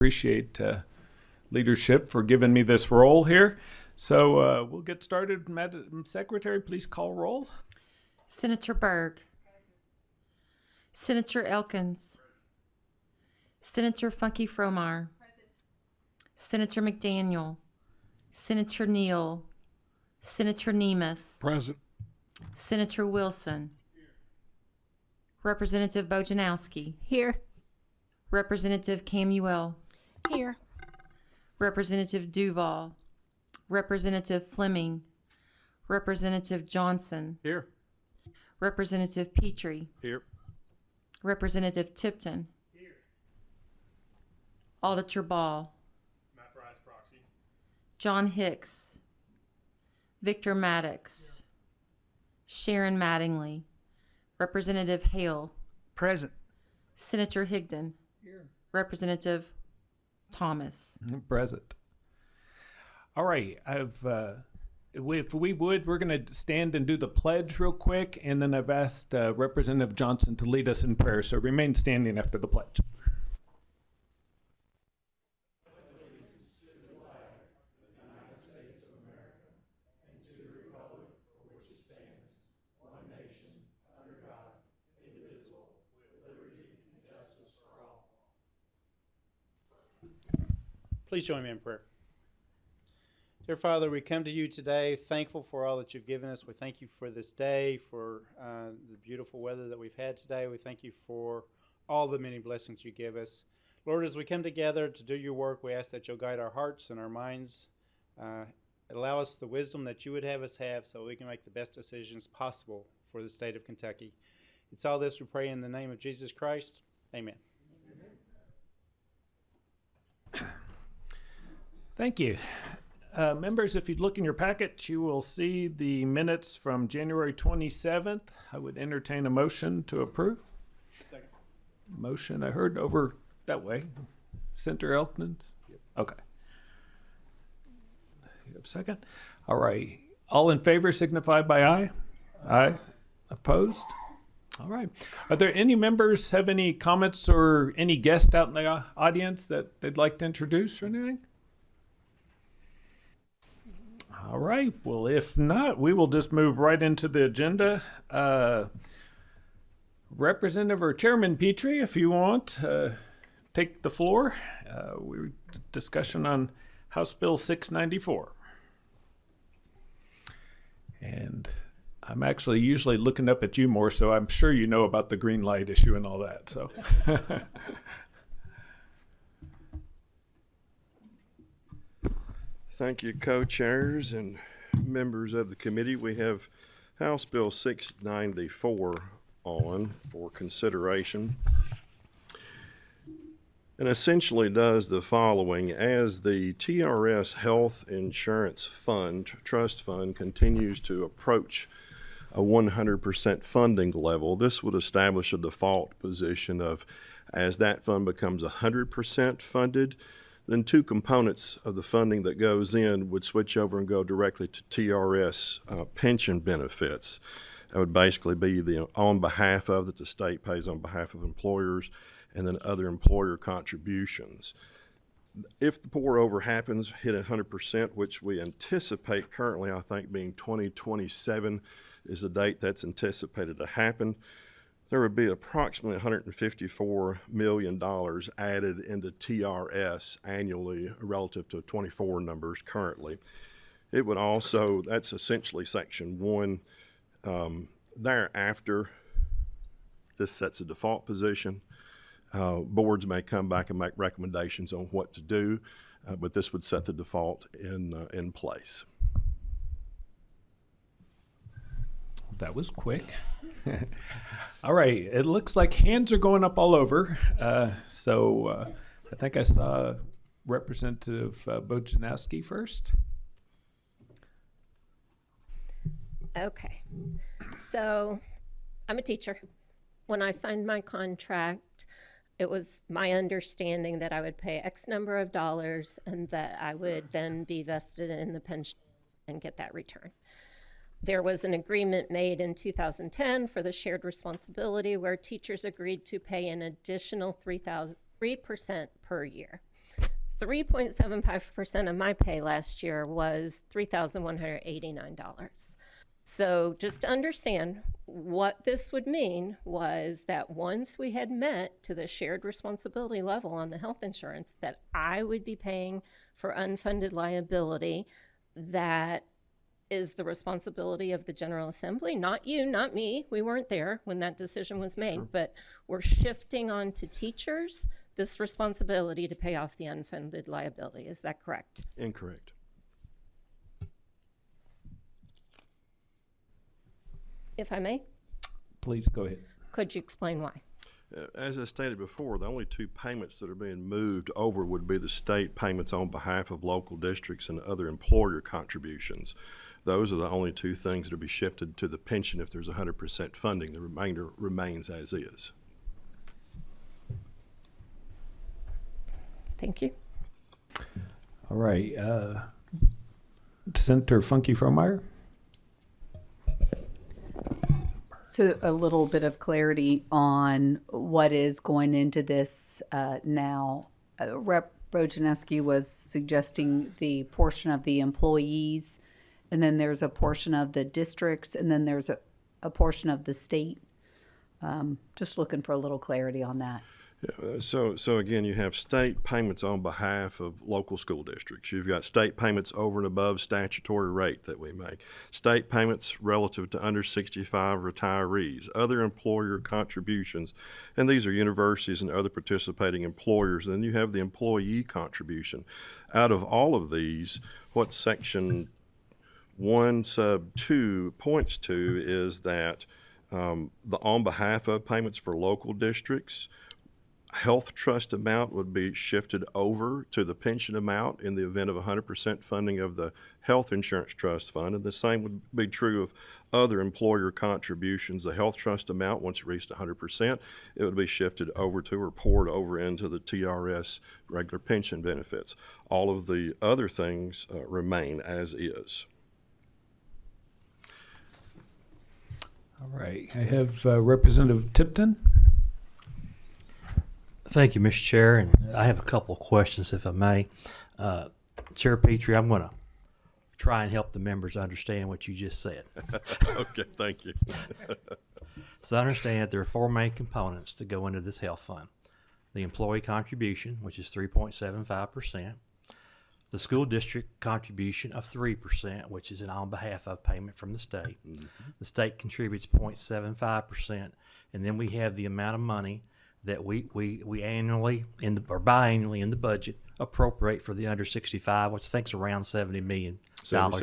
Appreciate leadership for giving me this role here. So we'll get started. Madam Secretary, please call roll. Senator Byrd. Senator Elkins. Senator Funky Fromar. Senator McDaniel. Senator Neal. Senator Nemus. Present. Senator Wilson. Representative Bojanowski. Here. Representative Camuel. Here. Representative Duval. Representative Fleming. Representative Johnson. Here. Representative Petrie. Here. Representative Tipton. Here. Auditor Ball. Matt Fry's proxy. John Hicks. Victor Maddox. Sharon Mattingly. Representative Hale. Present. Senator Higdon. Here. Representative Thomas. Present. All right. If we would, we're going to stand and do the pledge real quick, and then I've asked Representative Johnson to lead us in prayer. So remain standing after the pledge. Please join me in prayer. Dear Father, we come to you today thankful for all that you've given us. We thank you for this day, for the beautiful weather that we've had today. We thank you for all the many blessings you give us. Lord, as we come together to do your work, we ask that you'll guide our hearts and our minds. Allow us the wisdom that you would have us have so we can make the best decisions possible for the state of Kentucky. It's all this we pray in the name of Jesus Christ. Amen. Thank you. Members, if you'd look in your packet, you will see the minutes from January 27th. I would entertain a motion to approve. Second. Motion I heard over that way. Senator Elkins? Yep. Okay. You have a second? All right. All in favor signify by aye. Aye. Opposed? All right. Are there any members have any comments or any guests out in the audience that they'd like to introduce or anything? All right. Well, if not, we will just move right into the agenda. Representative or Chairman Petrie, if you want, take the floor. We're discussion on House Bill 694. And I'm actually usually looking up at you more, so I'm sure you know about the green light issue and all that. So. Thank you, co-chairs and members of the committee. We have House Bill 694 on for consideration, and essentially does the following. As the TRS Health Insurance Fund, Trust Fund, continues to approach a 100% funding level, this would establish a default position of, as that fund becomes 100% funded, then two components of the funding that goes in would switch over and go directly to TRS pension benefits. That would basically be the on behalf of that the state pays on behalf of employers, and then other employer contributions. If the pour over happens, hit 100%, which we anticipate currently, I think being 2027 is the date that's anticipated to happen, there would be approximately $154 million added into TRS annually relative to 24 numbers currently. It would also, that's essentially Section 1. Thereafter, this sets a default position. Boards may come back and make recommendations on what to do, but this would set the default in place. That was quick. All right. It looks like hands are going up all over. So I think I saw Representative Bojanowski first. Okay. So I'm a teacher. When I signed my contract, it was my understanding that I would pay X number of dollars and that I would then be vested in the pension and get that return. There was an agreement made in 2010 for the shared responsibility where teachers agreed to pay an additional 3% per year. 3.75% of my pay last year was $3,189. So just to understand what this would mean was that once we had met to the shared responsibility level on the health insurance, that I would be paying for unfunded liability that is the responsibility of the General Assembly, not you, not me. We weren't there when that decision was made, sure. But we're shifting on to teachers this responsibility to pay off the unfunded liability. Is that correct? Incorrect. If I may? Please go ahead. Could you explain why? As I stated before, the only two payments that are being moved over would be the state payments on behalf of local districts and other employer contributions. Those are the only two things that will be shifted to the pension if there's 100% funding. The remainder remains as is. Thank you. All right. Senator Funky Fromeyer? So a little bit of clarity on what is going into this now. Rep. Rojaneski was suggesting the portion of the employees, and then there's a portion of the districts, and then there's a portion of the state. Just looking for a little clarity on that. Yeah, so again, you have state payments on behalf of local school districts. You've got state payments over and above statutory rate that we make. State payments relative to under 65 retirees, other employer contributions, and these are universities and other participating employers. And then you have the employee contribution. Out of all of these, what Section 1 sub 2 points to is that the on behalf of payments for local districts, health trust amount would be shifted over to the pension amount in the event of 100% funding of the health insurance trust fund, and the same would be true of other employer contributions. The health trust amount, once it reached 100%, it would be shifted over to or poured over into the TRS regular pension benefits. All of the other things remain as is. All right. I have Representative Tipton. Thank you, Mr. Chair, and I have a couple of questions, if I may. Chair Petrie, I'm going to try and help the members understand what you just said. Okay, thank you. So I understand there are four main components to go into this health fund. The employee contribution, which is 3.75%. The school district contribution of 3%, which is an on behalf of payment from the state. Mm-hmm. The state contributes 0.75%, and then we have the amount of money that we annually or biannually in the budget appropriate for the under 65, which I think is around $70 million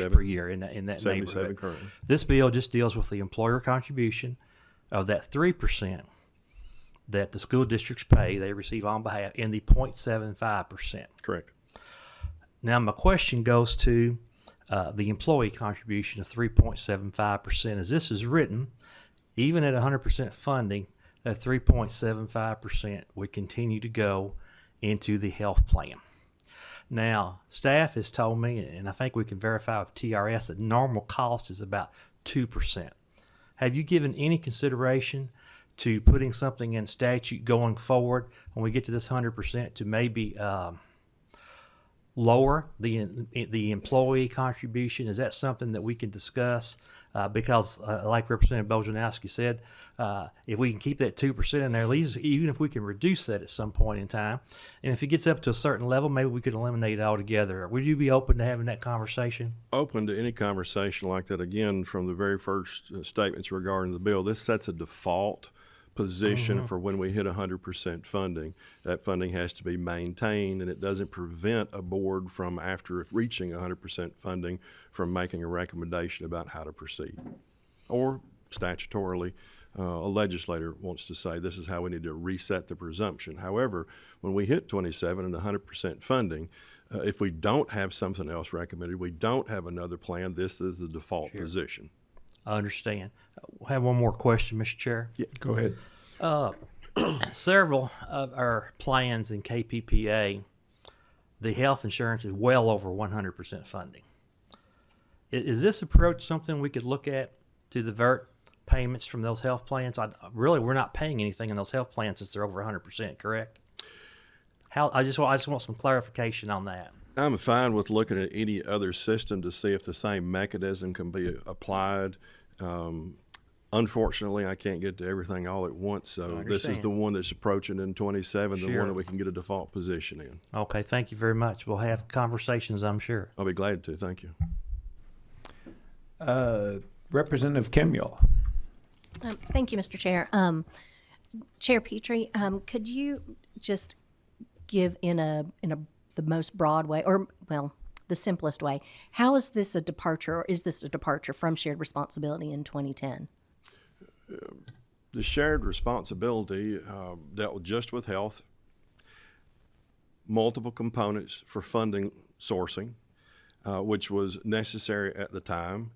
per year in that neighborhood. Currently. This bill just deals with the employer contribution of that 3% that the school districts pay. They receive on behalf in the 0.75%. Correct. Now my question goes to the employee contribution of 3.75%. As this is written, even at 100% funding, that 3.75% would continue to go into the health plan. Now, staff has told me, and I think we can verify with TRS, that normal cost is about 2%. Have you given any consideration to putting something in statute going forward when we get to this 100% to maybe lower the employee contribution? Is that something that we can discuss? Because like Representative Bojanowski said, if we can keep that 2% in there, at least even if we can reduce that at some point in time, and if it gets up to a certain level, maybe we could eliminate it altogether. Would you be open to having that conversation? Open to any conversation like that. Again, from the very first statements regarding the bill, this sets a default position for when we hit 100% funding. That funding has to be maintained, and it doesn't prevent a board from, after reaching 100% funding, from making a recommendation about how to proceed. Or statutorily, a legislator wants to say this is how we need to reset the presumption. However, when we hit 27 and 100% funding, if we don't have something else recommended, we don't have another plan, this is the default position. I understand. I have one more question, Mr. Chair. Yeah, Go ahead. Several of our plans in KPPA, the health insurance is well over 100% funding. Is this approach something we could look at to divert payments from those health plans? We're not paying anything in those health plans since they're over 100%, correct? I just want some clarification on that. I'm fine with looking at any other system to see if the same mechanism can be applied. Unfortunately, I can't get to everything all at once, so this is understand. the one that's approaching in 27, the Sure. one that we can get a default position in. Okay, thank you very much. We'll have conversations, I'm sure. I'll be glad to. Thank you. Representative Kemuel. Thank you, Mr. Chair. Chair Petrie, could you just give in the most broad way, or well, the simplest way, how is this a departure, or is this a departure from shared responsibility in 2010? The shared responsibility dealt just with health, multiple components for funding sourcing, which was necessary at the time,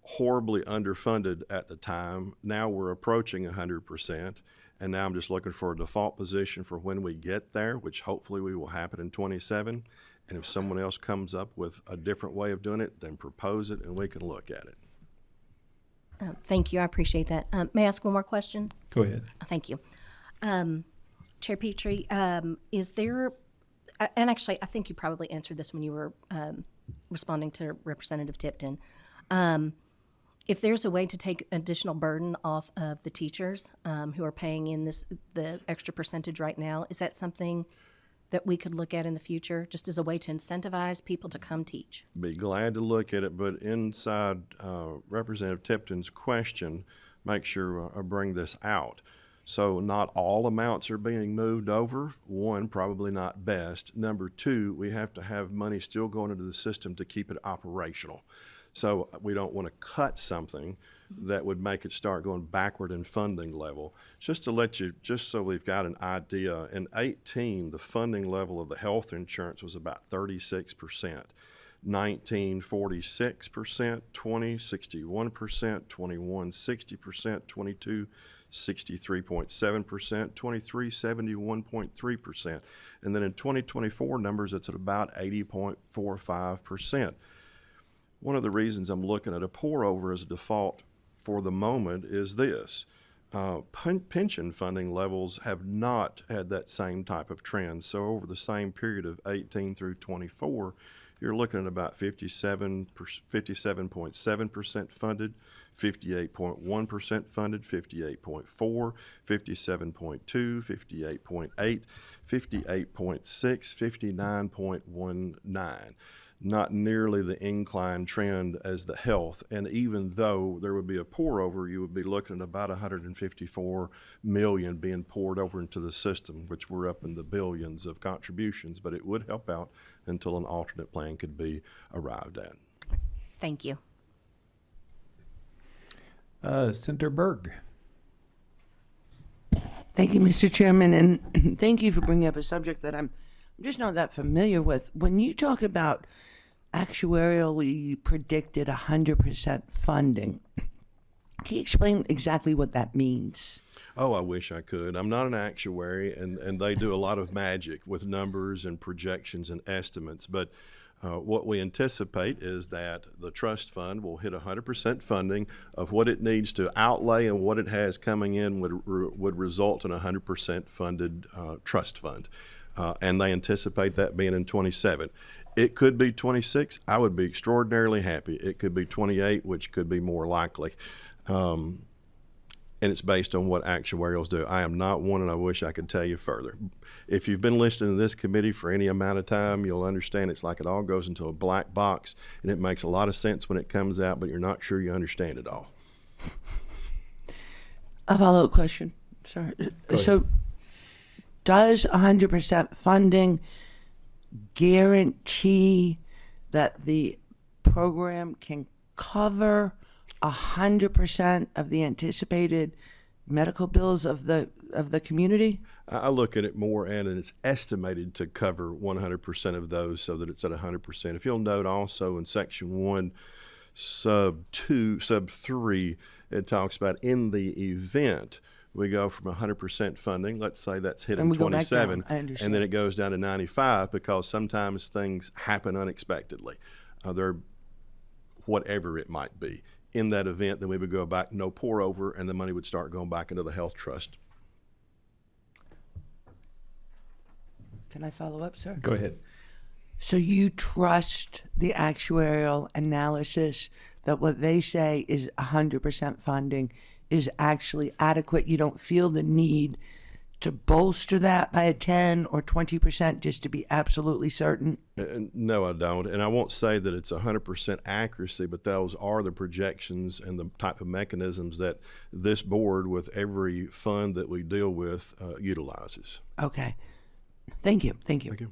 horribly underfunded at the time. Now we're approaching 100%, and now I'm just looking for a default position for when we get there, which hopefully we will happen in 27. And if someone else comes up with a different way of doing it, then propose it and we can look at it. Thank you, I appreciate that. May I ask one more question? Go ahead. Thank you. Chair Petrie, is there, and actually I think you probably answered this when you were responding to Representative Tipton, if there's a way to take additional burden off of the teachers who are paying in the extra percentage right now, is that something that we could look at in the future, just as a way to incentivize people to come teach? Be glad to look at it, but inside Representative Tipton's question, make sure I bring this out. So not all amounts are being moved over. One, probably not best. Number two, we have to have money still going into the system to keep it operational. So we don't want to cut something that would make it start going backward in funding level. Just to let you, just so we've got an idea, in 18, the funding level of the health insurance was about 36%. 19, 46%, 20, 61%, 21, 60%, 22, 63.7%, 23, 71.3%. And then in 2024 numbers, it's at about 80.45%. One of the reasons I'm looking at a pour over as a default for the moment is this. Pension funding levels have not had that same type of trend. So over the same period of 18 through 24, you're looking at about 57.7% funded, 58.1% funded, 58.4, 57.2, 58.8, 58.6, 59.19. Not nearly the incline trend as the health. And even though there would be a pour over, you would be looking at about 154 million being poured over into the system, which we're up in the billions of contributions, but it would help out until an alternate plan could be arrived at. Thank you. Senator Berg. Thank you, Mr. Chairman, and thank you for bringing up a subject that I'm just not that familiar with. When you talk about actuarially predicted 100% funding, can you explain exactly what that means? Oh, I wish I could. I'm not an actuary, and they do a lot of magic with numbers and projections and estimates. But what we anticipate is that the trust fund will hit 100% funding of what it needs to outlay, and what it has coming in would result in a 100% funded trust fund. And they anticipate that being in 27. It could be 26. I would be extraordinarily happy. It could be 28, which could be more likely. And it's based on what actuarials do. I am not one, and I wish I could tell you further. If you've been listening to this committee for any amount of time, you'll understand it's like it all goes into a black box, and it makes a lot of sense when it comes out, but you're not sure you understand it all. A follow-up question. Sorry. So, does 100% funding guarantee that the program can cover 100% of the anticipated medical bills of the community? I look at it more, and it's estimated to cover 100% of those, so that it's at 100%. If you'll note also in section 1, sub 3, it talks about in the event we go from 100% funding, let's say that's hit in 27, and then it goes down to 95, because sometimes things happen unexpectedly. Whatever it might be. In that event, then we would go back, no pour over, and the money would start going back into the health trust. Can I follow up, sir? Go ahead. So you trust the actuarial analysis that what they say is 100% funding is actually adequate? You don't feel the need to bolster that by a 10 or 20% just to be absolutely certain? No, I don't. And I won't say that it's 100% accuracy, but those are the projections and the type of mechanisms that this board, with every fund that we deal with, utilizes. Okay. Thank you. Thank you. Thank you.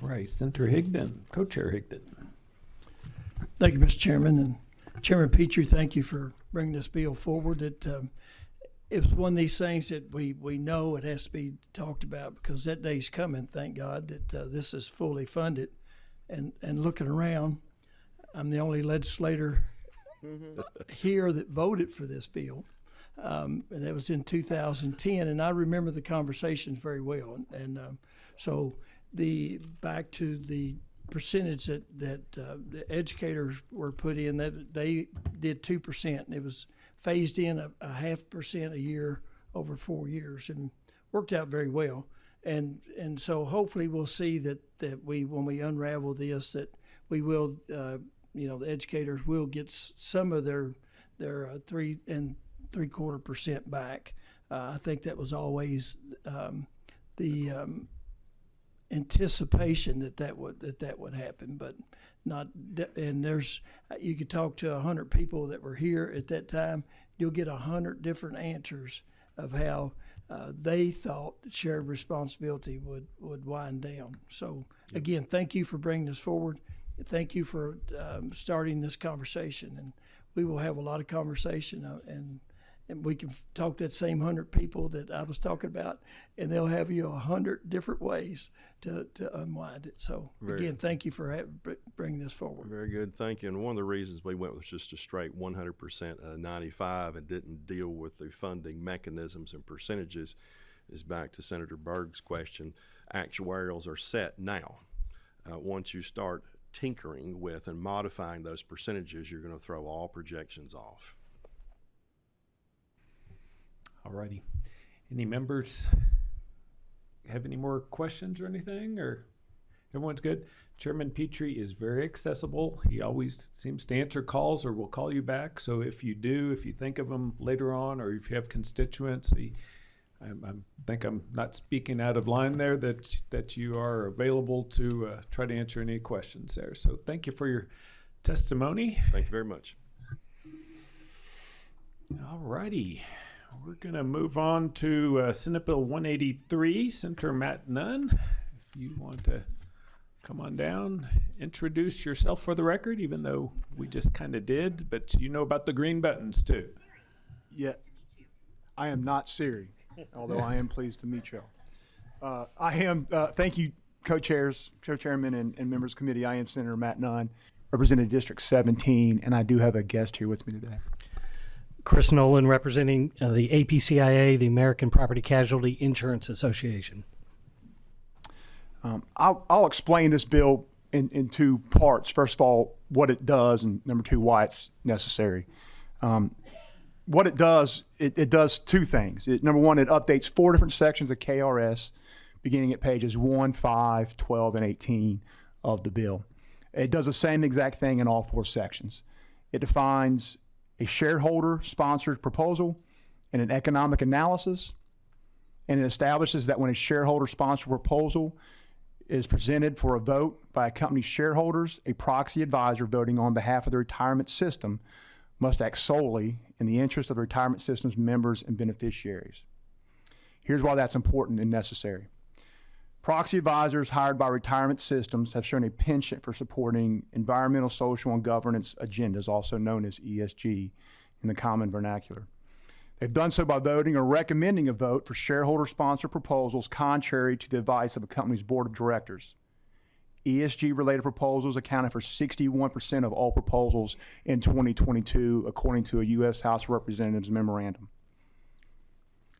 All right, Senator Higdon, Co-Chair Higdon. Thank you, Mr. Chairman. And Chairman Petrie, thank you for bringing this bill forward. It's one of these things that we know it has to be talked about because that day's coming, thank God, that this is fully funded. And looking around, I'm the only legislator here that voted for this bill. And that was in 2010, and I remember the conversations very well. And so back to the percentage that the educators were put in, that they did 2%, and it was phased in a 0.5% a year over 4 years, and worked out very well. And so hopefully we'll see that we, when we unravel this, that we will, the educators will get some of their 3 3/4% back. I think that was always the anticipation that would happen, but not. And you could talk to 100 people that were here at that time. You'll get 100 different answers of how they thought shared responsibility would wind down. So again, thank you for bringing this forward. Thank you for starting this conversation, and we will have a lot of conversation, and we can talk to that same 100 people that I was talking about, and they'll have you 100 different ways to unwind it. So again, thank you for bringing this forward. Very good, thank you. And one of the reasons we went with just a straight 100% 95 and didn't deal with the funding mechanisms and percentages is back to Senator Berg's question. Actuarials are set now. Once you start tinkering with and modifying those percentages, you're going to throw all projections off. All righty. Any members have any more questions or anything, or everyone's good? Chairman Petrie is very accessible. He always seems to answer calls or will call you back. So if you think of him later on, or if you have constituents, I think I'm not speaking out of line there, that you are available to try to answer any questions there. So thank you for your testimony. Thank you very much. All righty. We're going to move on to Senate Bill 183. Senator Matt Nunn, if you want to come on down, introduce yourself for the record, even though we just kind of did, but you know about the green buttons too. Yeah, I am not Siri, although I am pleased to meet y'all. Thank you, co-chairs, co-chairman, and members of the committee. I am Senator Matt Nunn, representing District 17, and I do have a guest here with me today. Chris Nolan, representing the APCIA, the American Property Casualty Insurance Association. I'll explain this bill in two parts. First of all, what it does, and number two, why it's necessary. What it does, it does two things. Number one, it updates 4 different sections of KRS, beginning at pages 1, 5, 12, and 18 of the bill. It does the same exact thing in all 4 sections. It defines a shareholder-sponsored proposal and an economic analysis, and it establishes that when a shareholder-sponsored proposal is presented for a vote by a company's shareholders, a proxy advisor voting on behalf of the retirement system must act solely in the interest of the retirement system's members and beneficiaries. Here's why that's important and necessary. Proxy advisors hired by retirement systems have shown a penchant for supporting environmental, social, and governance agendas, also known as ESG in the common vernacular. They've done so by voting or recommending a vote for shareholder-sponsored proposals contrary to the advice of a company's board of directors. ESG-related proposals accounted for 61% of all proposals in 2022, according to a U.S. House of Representatives memorandum.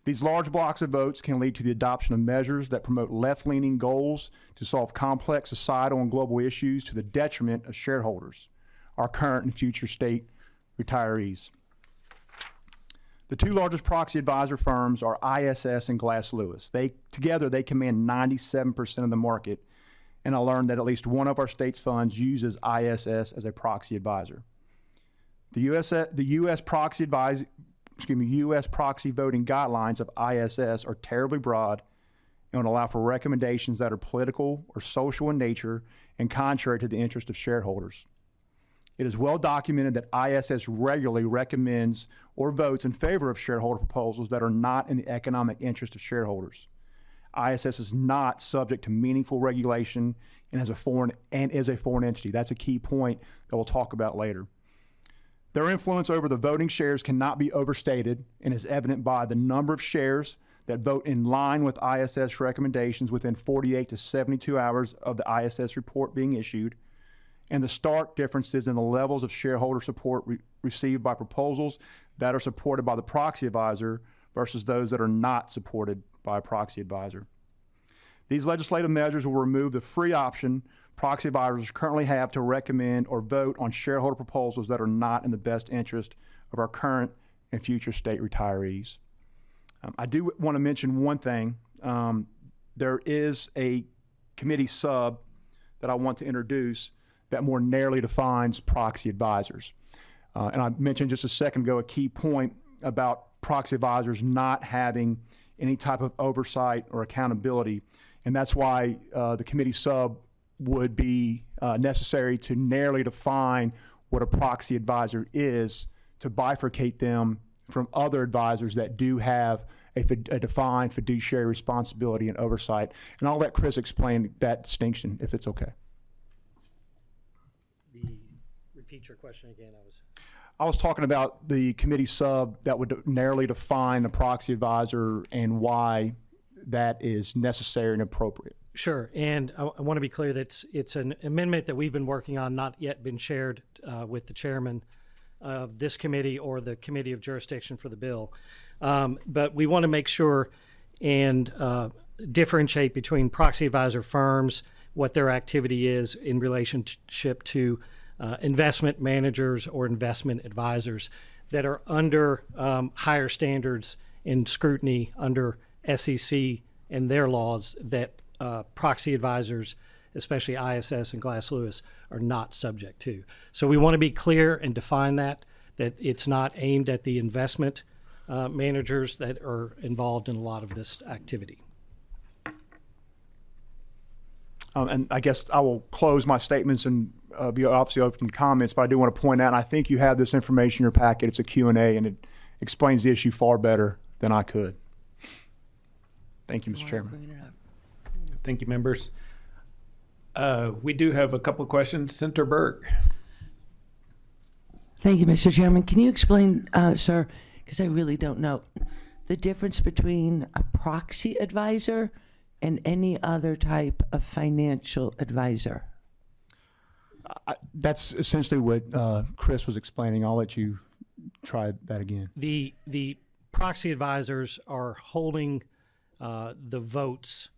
These large blocks of votes can lead to the adoption of measures that promote left-leaning goals to solve complex societal and global issues to the detriment of shareholders, our current and future state retirees. The two largest proxy advisor firms are ISS and Glass Lewis. Together, they command 97% of the market, and I learned that at least one of our state's funds uses ISS as a proxy advisor. The U.S. proxy voting guidelines of ISS are terribly broad and would allow for recommendations that are political or social in nature and contrary to the interest of shareholders. It is well documented that ISS regularly recommends or votes in favor of shareholder proposals that are not in the economic interest of shareholders. ISS is not subject to meaningful regulation and is a foreign entity. That's a key point that we'll talk about later. Their influence over the voting shares cannot be overstated and is evident by the number of shares that vote in line with ISS recommendations within 48 to 72 hours of the ISS report being issued, and the stark differences in the levels of shareholder support received by proposals that are supported by the proxy advisor versus those that are not supported by a proxy advisor. These legislative measures will remove the free option proxy advisors currently have to recommend or vote on shareholder proposals that are not in the best interest of our current and future state retirees. I do want to mention one thing. There is a committee sub that I want to introduce that more narrowly defines proxy advisors. And I mentioned just a second ago a key point about proxy advisors not having any type of oversight or accountability. And that's why the committee sub would be necessary to narrowly define what a proxy advisor is, to bifurcate them from other advisors that do have a defined fiduciary responsibility and oversight. And I'll let Chris explain that distinction if it's okay. Repeat your question again. I was talking about the committee sub that would narrowly define a proxy advisor and why that is necessary and appropriate. Sure, and I want to be clear that it's an amendment that we've been working on, not yet been shared with the chairman of this committee or the committee of jurisdiction for the bill. But we want to make sure and differentiate between proxy advisor firms, what their activity is in relationship to investment managers or investment advisors that are under higher standards and scrutiny under SEC and their laws that proxy advisors, especially ISS and Glass Lewis, are not subject to. So we want to be clear and define that it's not aimed at the investment managers that are involved in a lot of this activity. And I guess I will close my statements and be obviously open to comments, but I do want to point out, and I think you have this information in your packet. It's a Q&A, and it explains the issue far better than I could. Thank you, Mr. Chairman. Thank you, members. We do have a couple of questions. Senator Burke. Thank you, Mr. Chairman. Can you explain, sir, because I really don't know, the difference between a proxy advisor and any other type of financial advisor? That's essentially what Chris was explaining. I'll let you try that again. The proxy advisors are holding the votes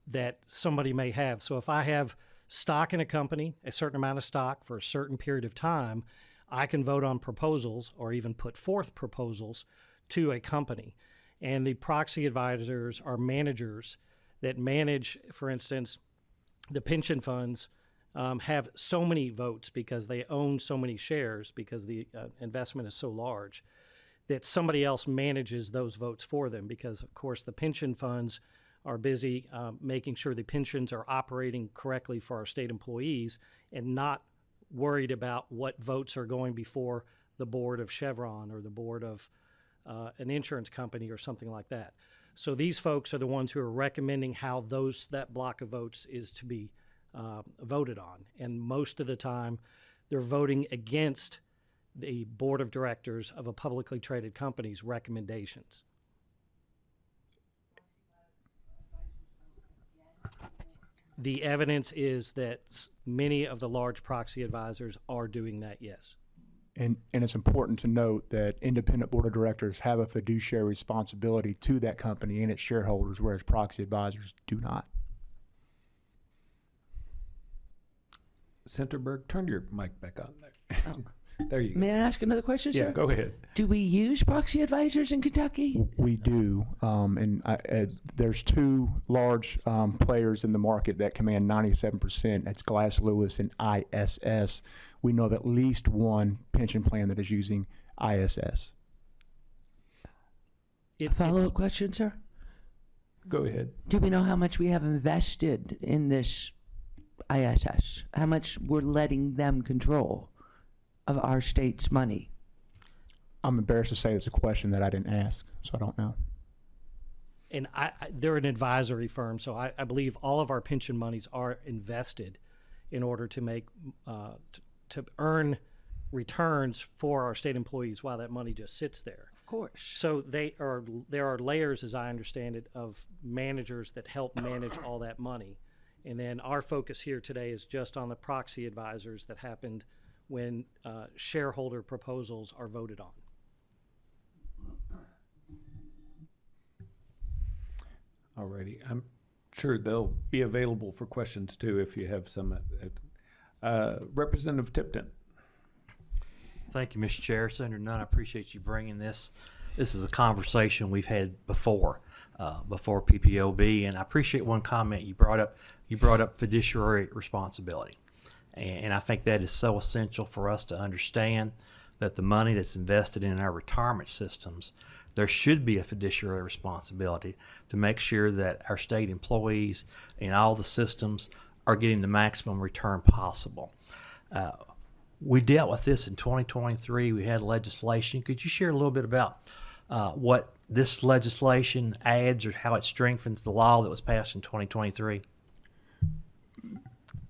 that somebody may have. So if I have stock in a company, a certain amount of stock for a certain period of time, I can vote on proposals or even put forth proposals to a company. And the proxy advisors are managers that manage, for instance, the pension funds have so many votes because they own so many shares because the investment is so large that somebody else manages those votes for them because, of course, the pension funds are busy making sure the pensions are operating correctly for our state employees and not worried about what votes are going before the board of Chevron or the board of an insurance company or something like that. So these folks are the ones who are recommending how that block of votes is to be voted on. And most of the time, they're voting against the board of directors of a publicly traded company's recommendations. The evidence is that many of the large proxy advisors are doing that, yes. And it's important to note that independent board of directors have a fiduciary responsibility to that company and its shareholders, whereas proxy advisors do not. Senator Burke, turn your mic back on there. Oh. There you go. May I ask another question, sir? Yeah, go ahead. Do we use proxy advisors in Kentucky? We do, there's two large players in the market that command 97%. That's Glass Lewis and ISS. We know of at least one pension plan that is using ISS. Follow-up question, sir? Go ahead. Do we know how much we have invested in this ISS? How much we're letting them control of our state's money? I'm embarrassed to say it's a question that I didn't ask, so I don't know. And they're an advisory firm, so I believe all of our pension monies are invested in order to make to earn returns for our state employees while that money just sits there. Of course. So there are layers, as I understand it, of managers that help manage all that money. And then our focus here today is just on the proxy advisors that happened when shareholder proposals are voted on. Alrighty. I'm sure they'll be available for questions too if you have some. Representative Tipton. Thank you, Mr. Chair. Senator Nunn, I appreciate you bringing this. This is a conversation we've had before PPOB, and I appreciate one comment you brought up. You brought up fiduciary responsibility, and I think that is so essential for us to understand that the money that's invested in our retirement systems, there should be a fiduciary responsibility to make sure that our state employees and all the systems are getting the maximum return possible. We dealt with this in 2023. We had legislation. Could you share a little bit about what this legislation adds or how it strengthens the law that was passed in 2023?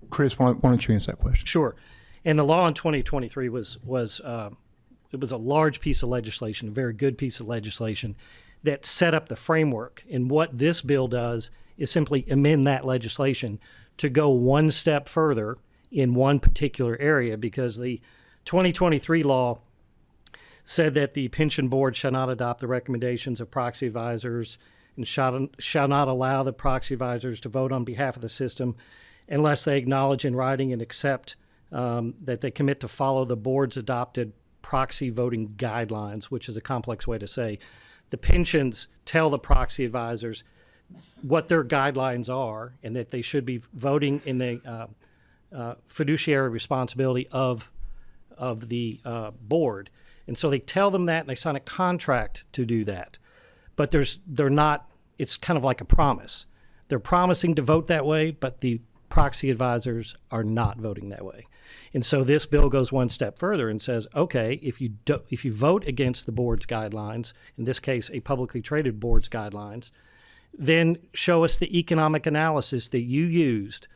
Chris, why don't you answer that question? Sure. And the law in 2023 was it was a large piece of legislation, a very good piece of legislation that set up the framework. And what this bill does is simply amend that legislation to go one step further in one particular area, because the 2023 law said that the pension board shall not adopt the recommendations of proxy advisors and shall not allow the proxy advisors to vote on behalf of the system unless they acknowledge in writing and accept that they commit to follow the board's adopted proxy voting guidelines, which is a complex way to say. The pensions tell the proxy advisors what their guidelines are and that they should be voting in the fiduciary responsibility of the board. And so they tell them that and they sign a contract to do that. But they're not, it's kind of like a promise. They're promising to vote that way, but the proxy advisors are not voting that way. And so this bill goes one step further and says, okay, if you vote against the board's guidelines, in this case, a publicly traded board's guidelines, then show us the economic analysis that you used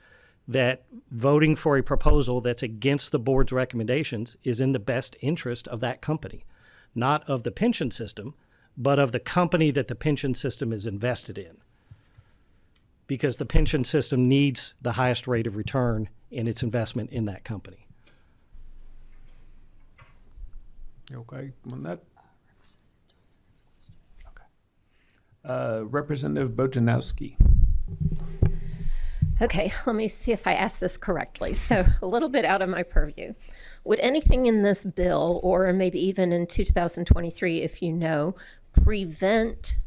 that voting for a proposal that's against the board's recommendations is in the best interest of that company, not of the pension system, but of the company that the pension system is invested in. Because the pension system needs the highest rate of return in its investment in that company. Okay, on that. Okay. Representative Bojanowski. Okay, let me see if I asked this correctly. So a little bit out of my purview. Would anything in this bill, or maybe even in 2023, if you know, prevent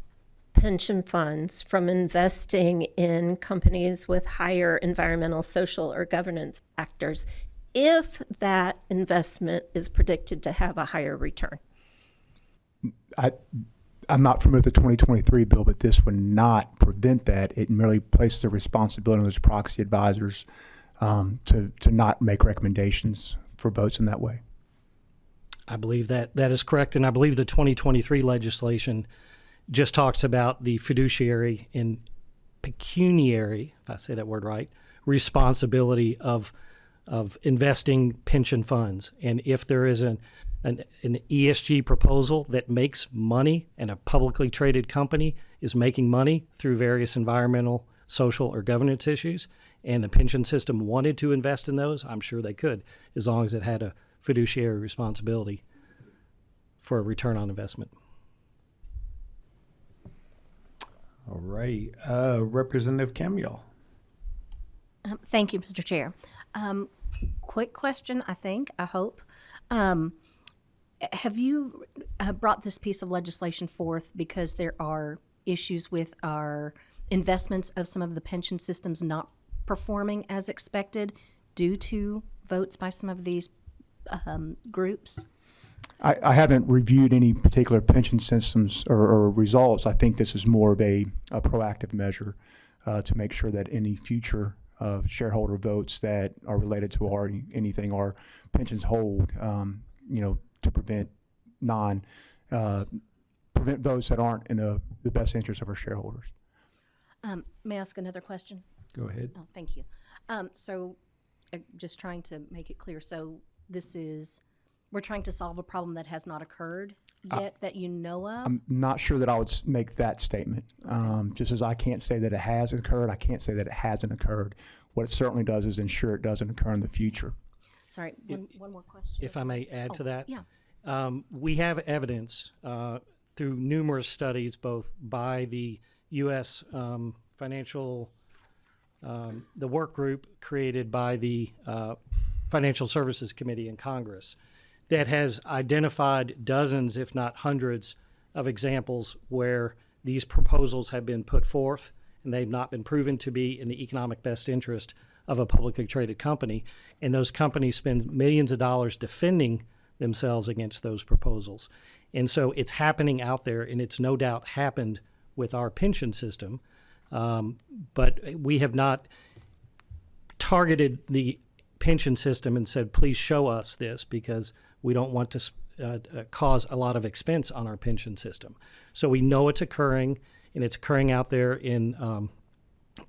pension funds from investing in companies with higher environmental, social, or governance factors if that investment is predicted to have a higher return? I'm not familiar with the 2023 bill, but this would not prevent that. It merely places the responsibility on those proxy advisors to not make recommendations for votes in that way. I believe that is correct, and I believe the 2023 legislation just talks about the fiduciary and pecuniary, if I say that word right, responsibility of investing pension funds. And if there is an ESG proposal that makes money and a publicly traded company is making money through various environmental, social, or governance issues, and the pension system wanted to invest in those, I'm sure they could, as long as it had a fiduciary responsibility for a return on investment. All right. Representative Camille. Thank you, Mr. Chair. Quick question, I hope. Have you brought this piece of legislation forth because there are issues with our investments of some of the pension systems not performing as expected due to votes by some of these groups? I haven't reviewed any particular pension systems or results. I think this is more of a proactive measure to make sure that any future shareholder votes that are related to anything our pensions hold, to prevent prevent votes that aren't in the best interest of our shareholders. May I ask another question? Go ahead. Oh, thank you. So, just trying to make it clear. So, we're trying to solve a problem that has not occurred yet that you know of? I'm not sure that I would make that statement. Just as I can't say that it has occurred, I can't say that it hasn't occurred. What it certainly does is ensure it doesn't occur in the future. Sorry, one more question. If I may add to that. Yeah. We have evidence through numerous studies, both by the U.S. financial, the work group created by the Financial Services Committee in Congress, that has identified dozens, if not hundreds, of examples where these proposals have been put forth and they've not been proven to be in the economic best interest of a publicly traded company. And those companies spend millions of dollars defending themselves against those proposals. And so it's happening out there, and it's no doubt happened with our pension system. But we have not targeted the pension system and said, please show us this, because we don't want to cause a lot of expense on our pension system. So we know it's occurring, and it's occurring out there in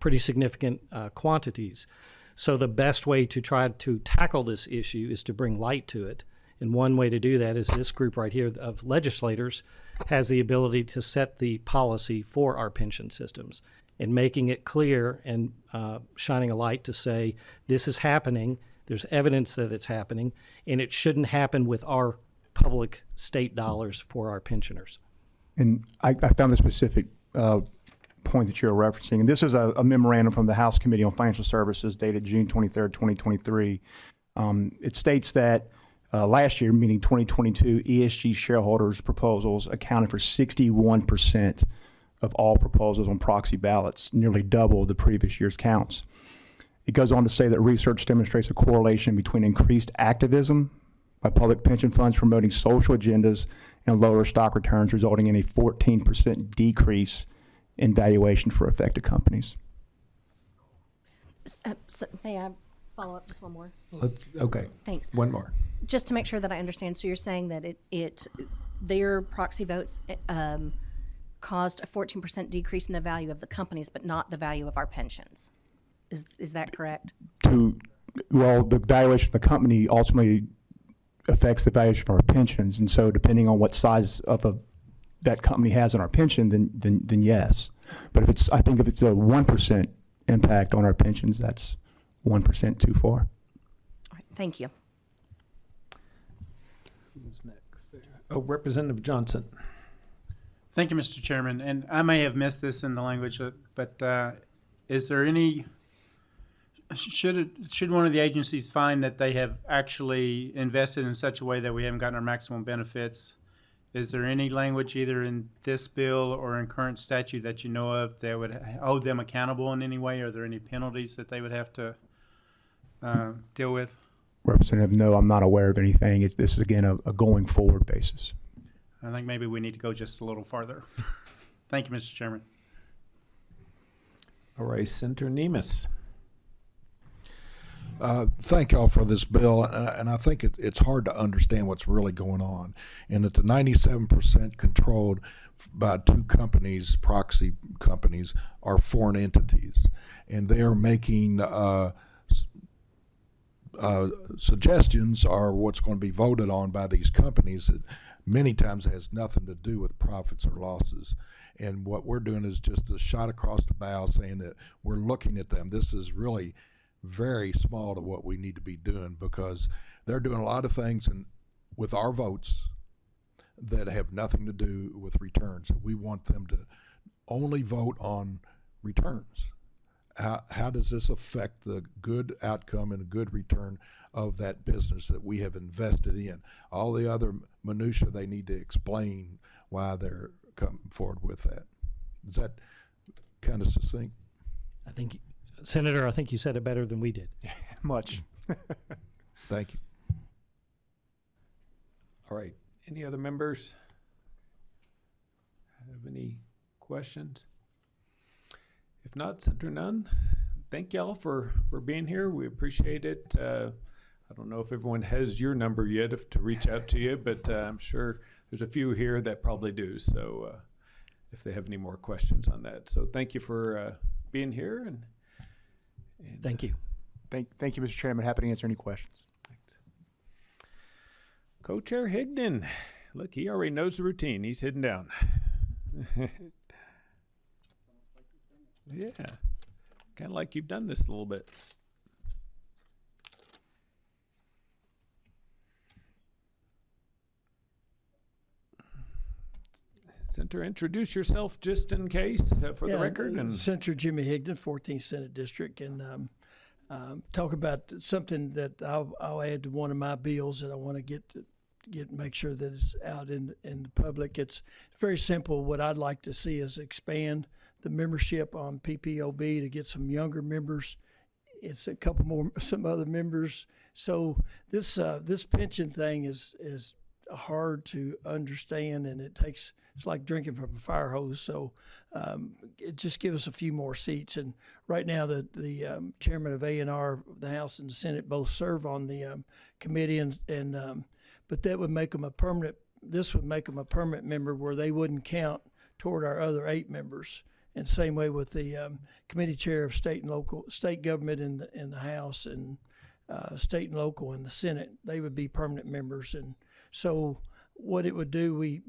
pretty significant quantities. So the best way to try to tackle this issue is to bring light to it. And one way to do that is this group right here of legislators has the ability to set the policy for our pension systems and making it clear and shining a light to say this is happening, there's evidence that it's happening, and it shouldn't happen with our public state dollars for our pensioners. And I found the specific point that you're referencing. And this is a memorandum from the House Committee on Financial Services dated June 23rd, 2023. It states that last year, meaning 2022, ESG shareholders' proposals accounted for 61% of all proposals on proxy ballots, nearly double the previous year's counts. It goes on to say that research demonstrates a correlation between increased activism by public pension funds promoting social agendas and lower stock returns, resulting in a 14% decrease in valuation for affected companies. So may I follow up with one more? Okay. Thanks. One more. Just to make sure that I understand, so you're saying that their proxy votes caused a 14% decrease in the value of the companies, but not the value of our pensions. Is that correct? Well, the valuation of the company ultimately affects the valuation of our pensions, and so depending on what size of that company has in our pension, then yes. But I think if it's a 1% impact on our pensions, that's 1% too far. All right, thank you. Who's next? Oh, Representative Johnson. Thank you, Mr. Chairman. And I may have missed this in the language, but is there any, should one of the agencies find that they have actually invested in such a way that we haven't gotten our maximum benefits? Is there any language either in this bill or in current statute that you know of that would hold them accountable in any way? Are there any penalties that they would have to deal with? Representative, no, I'm not aware of anything. This is, again, a going forward basis. I think maybe we need to go just a little farther. Thank you, Mr. Chairman. All right, Senator Nemes. Thank y'all for this bill, and I think it's hard to understand what's really going on, and that the 97% controlled by two companies, proxy companies, are foreign entities, and they are making suggestions are what's going to be voted on by these companies that many times has nothing to do with profits or losses. And what we're doing is just a shot across the bow saying that we're looking at them. This is really very small to what we need to be doing, because they're doing a lot of things with our votes that have nothing to do with returns. We want them to only vote on returns. how does this affect the good outcome and good return of that business that we have invested in? All the other minutia, they need to explain why they're coming forward with that. Is that kind of succinct? I think, Senator, I think you said it better than we did. Much. Thank you. All right. Any other members have any questions? If not, Senator Nunn, thank y'all for being here. We appreciate it. I don't know if everyone has your number yet to reach out to you, but I'm sure there's a few here that probably do. So if they have any more questions on that. So thank you for being here. And Thank you. Thank you, Mr. Chairman. Happy to answer any questions. Co-Chair Higdon, look, he already knows the routine. He's hidden down. Yeah, kind of like you've done this a little bit. Senator, introduce yourself just in case for the record. And Senator Jimmy Higdon, 14th Senate District, and talk about something that I'll add to one of my bills that I want to make sure that it's out in the public. It's very simple. What I'd like to see is expand the membership on PPOB to get some younger members. It's some other members. So this pension thing is hard to understand, and it's like drinking from a fire hose. So it just give us a few more seats. And right now the chairman of A&R, the House and the Senate both serve on the committee, and but that would make them a permanent. This would make them a permanent member where they wouldn't count toward our other 8 members. And same way with the committee chair of state government in the House, and state and local in the Senate. They would be permanent members. And so what it would do, we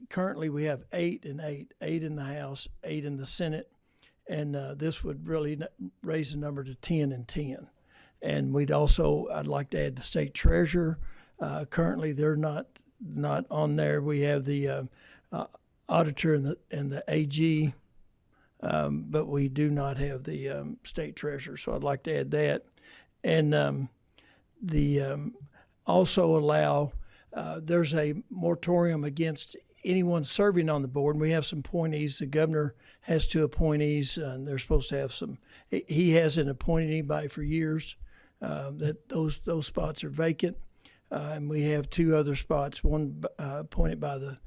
currently we have 8 and 8 in the House, 8 in the Senate, and this would really raise the number to 10 and 10. And I'd like to add the state treasurer. Currently they're not on there. We have the auditor and the AG. But we do not have the state treasurer, so I'd like to add that. And also allow, there's a moratorium against anyone serving on the board. And we have some appointees. The governor has 2 appointees, and they're supposed to have some. He hasn't appointed anybody for years. That those spots are vacant, and we have 2 other spots. One appointed by the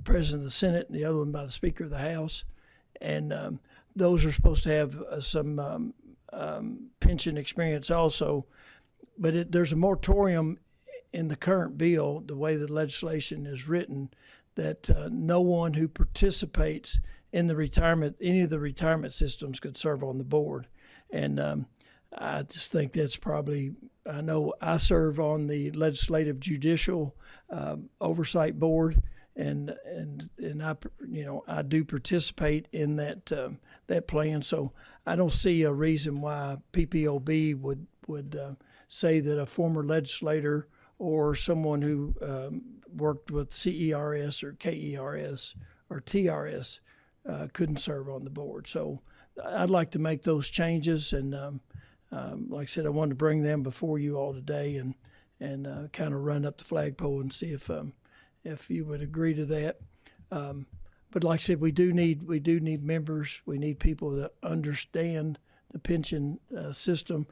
President of the Senate, and the other one by the Speaker of the House. And those are supposed to have some pension experience also. But there's a moratorium in the current bill, the way the legislation is written, that no one who participates in any of the retirement systems could serve on the board. And I just think that's probably, I know I serve on the Legislative Judicial Oversight Board, and I do participate in that plan. So I don't see a reason why PPOB would say that a former legislator or someone who worked with CERS or KERS or TRS couldn't serve on the board. So I'd like to make those changes, and like I said, I wanted to bring them before you all today and kind of run up the flagpole and see if you would agree to that. But like I said, we do need members. We need people that understand the pension system.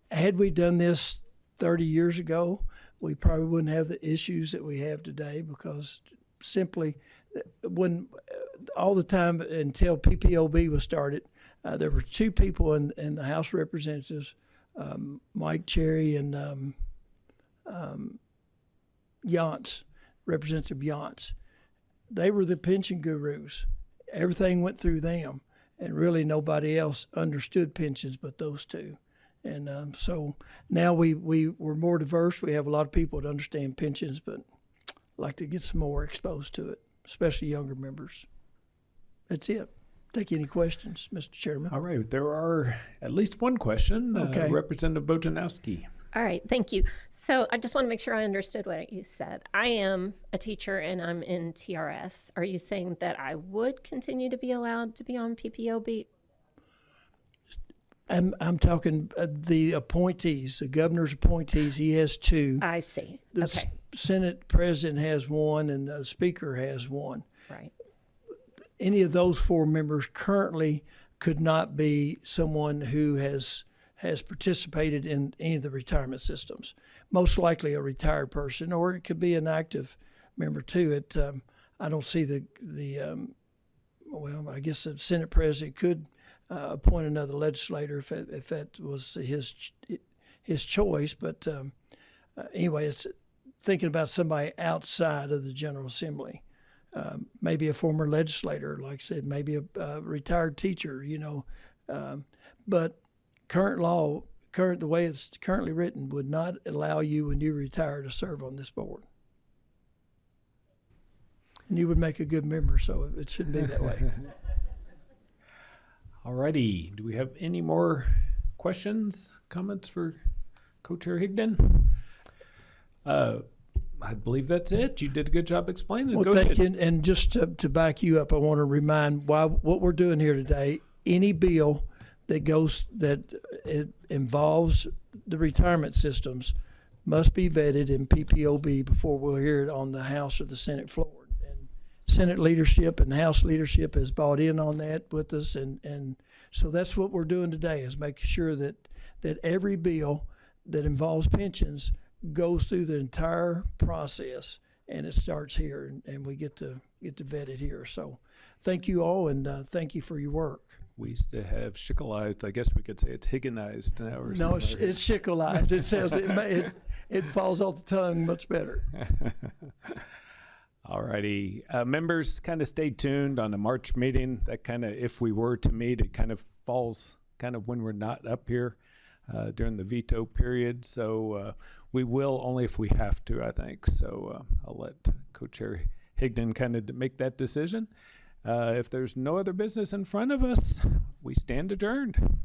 Had we done this 30 years ago, we probably wouldn't have the issues that we have today, because simply all the time until PPOB was started, there were 2 people in the House of Representatives, Mike Cherry and Yance, Representative Yance. They were the pension gurus. Everything went through them, and really nobody else understood pensions but those 2. And so now we're more diverse. We have a lot of people that understand pensions, but I'd like to get some more exposed to it, especially younger members. That's it. Take any questions, Mr. Chairman. All right, there are at least one question. Okay. Representative Bojanowski. All right, thank you. So I just want to make sure I understood what you said. I am a teacher and I'm in TRS. Are you saying that I would continue to be allowed to be on PPOB? I'm talking the appointees, the governor's appointees. He has two. I see. The Okay, Senate president has one, and the speaker has one. right. Any of those four members currently could not be someone who has participated in any of the retirement systems. Most likely a retired person, or it could be an active member too. I don't see well, I guess the Senate president could appoint another legislator if that was his choice. But anyway, it's thinking about somebody outside of the General Assembly. Maybe a former legislator, like I said, maybe a retired teacher, but the way it's currently written would not allow you when you retire to serve on this board. And you would make a good member, so it shouldn't be that way. Alrighty, do we have any more questions, comments for Co-Chair Higdon? I believe that's it. You did a good job explaining. Well, Go thank ahead. you. And just to back you up, I want to remind what we're doing here today. Any bill that it involves the retirement systems must be vetted in PPOB before we'll hear it on the House or the Senate floor. And Senate leadership and House leadership has bought in on that with us, and so that's what we're doing today, is making sure that every bill that involves pensions goes through the entire process, and it starts here, and we get to vet it here. So thank you all, and thank you for your work. We used to have schickelized. I guess we could say it's Higginized now. Or No, something. it's schickelized. It sounds it falls off the tongue much better. Alrighty, members, kind of stay tuned on the March meeting. That kind of, if we were to meet, it kind of falls kind of when we're not up here during the veto period. So we will only if we have to, I think. So I'll let Co-Chair Higdon kind of make that decision. If there's no other business in front of us, we stand adjourned.